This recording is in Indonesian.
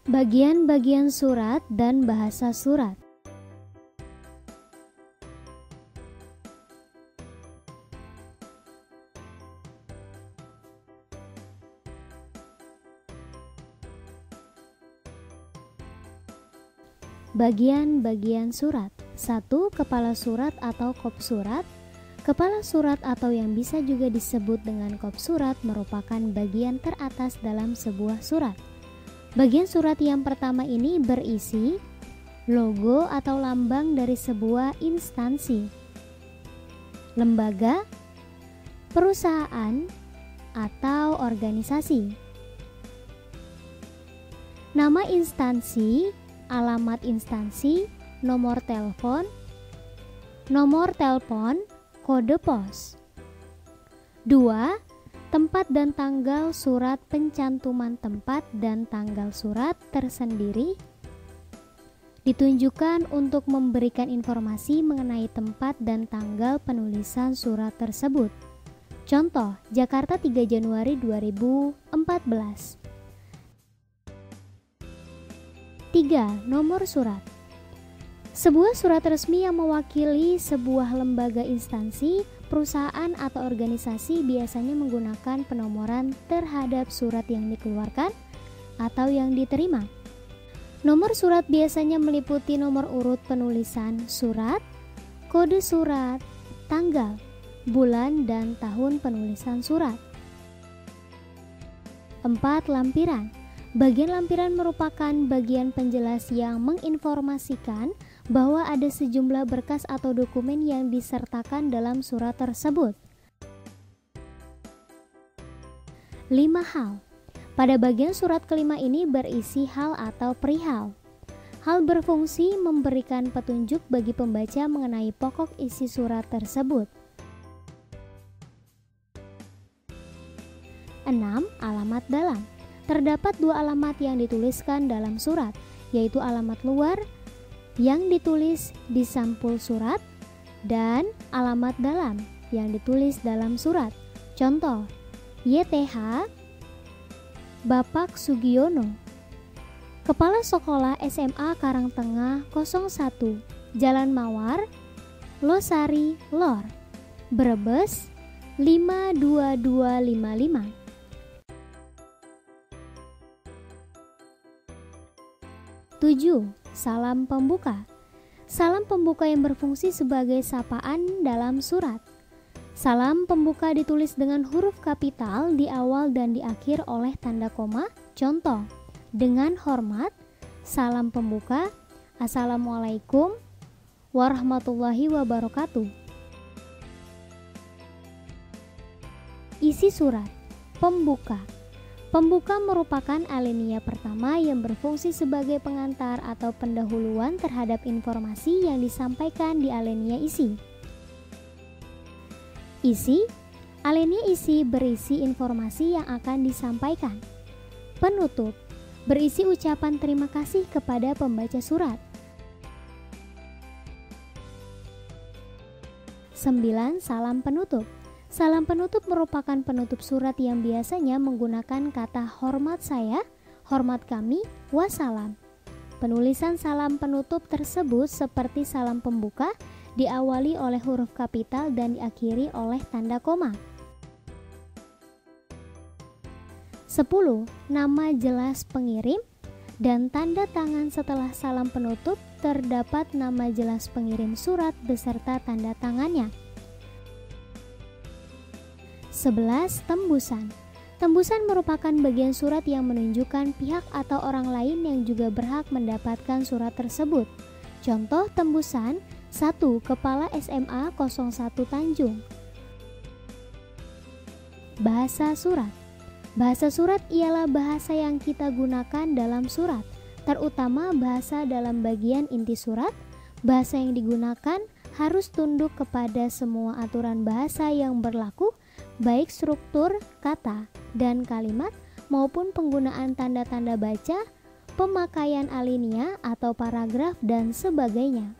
Bagian-bagian surat dan bahasa surat. Bagian-bagian surat. 1. Kepala surat atau kop surat. Kepala surat atau yang bisa juga disebut dengan kop surat merupakan bagian teratas dalam sebuah surat. Bagian surat yang pertama ini berisi logo atau lambang dari sebuah instansi, lembaga, perusahaan, atau organisasi. Nama instansi, alamat instansi, nomor telepon, kode pos. 2. Tempat dan tanggal surat, pencantuman tempat dan tanggal surat tersendiri ditunjukkan untuk memberikan informasi mengenai tempat dan tanggal penulisan surat tersebut. Contoh, Jakarta 3 Januari 2014. 3. Nomor surat. Sebuah surat resmi yang mewakili sebuah lembaga, instansi, perusahaan, atau organisasi biasanya menggunakan penomoran terhadap surat yang dikeluarkan atau yang diterima. Nomor surat biasanya meliputi nomor urut penulisan surat, kode surat, tanggal, bulan, dan tahun penulisan surat. 4. Lampiran. Bagian lampiran merupakan bagian penjelas yang menginformasikan bahwa ada sejumlah berkas atau dokumen yang disertakan dalam surat tersebut. 5. Hal. Pada bagian surat kelima ini berisi hal atau perihal. Hal berfungsi memberikan petunjuk bagi pembaca mengenai pokok isi surat tersebut. 6. Alamat dalam. Terdapat 2 alamat yang dituliskan dalam surat, yaitu alamat luar yang ditulis di sampul surat dan alamat dalam yang ditulis dalam surat. Contoh, YTH Bapak Sugiono, Kepala Sekolah SMA Karangtengah 01, Jalan Mawar, Losari, Lor, Brebes 52255. 7. Salam pembuka. Salam pembuka yang berfungsi sebagai sapaan dalam surat. Salam pembuka ditulis dengan huruf kapital di awal dan di akhir oleh tanda koma. Contoh, dengan hormat, salam pembuka, Assalamualaikum warahmatullahi wabarakatuh. Isi surat. Pembuka. Pembuka merupakan alinea pertama yang berfungsi sebagai pengantar atau pendahuluan terhadap informasi yang disampaikan di alinea isi. Isi. Alinea isi berisi informasi yang akan disampaikan. Penutup. Berisi ucapan terima kasih kepada pembaca surat. 9. Salam penutup. Salam penutup merupakan penutup surat yang biasanya menggunakan kata hormat saya, hormat kami, wassalam. Penulisan salam penutup tersebut seperti salam pembuka diawali oleh huruf kapital dan diakhiri oleh tanda koma. 10. Nama jelas pengirim dan tanda tangan. Setelah salam penutup terdapat nama jelas pengirim surat beserta tanda tangannya. 11. Tembusan. Tembusan merupakan bagian surat yang menunjukkan pihak atau orang lain yang juga berhak mendapatkan surat tersebut. Contoh tembusan 1. Kepala SMA 01 Tanjung. Bahasa surat. Bahasa surat ialah bahasa yang kita gunakan dalam surat, terutama bahasa dalam bagian inti surat. Bahasa yang digunakan harus tunduk kepada semua aturan bahasa yang berlaku, baik struktur, kata, dan kalimat maupun penggunaan tanda-tanda baca, pemakaian alinea atau paragraf, dan sebagainya.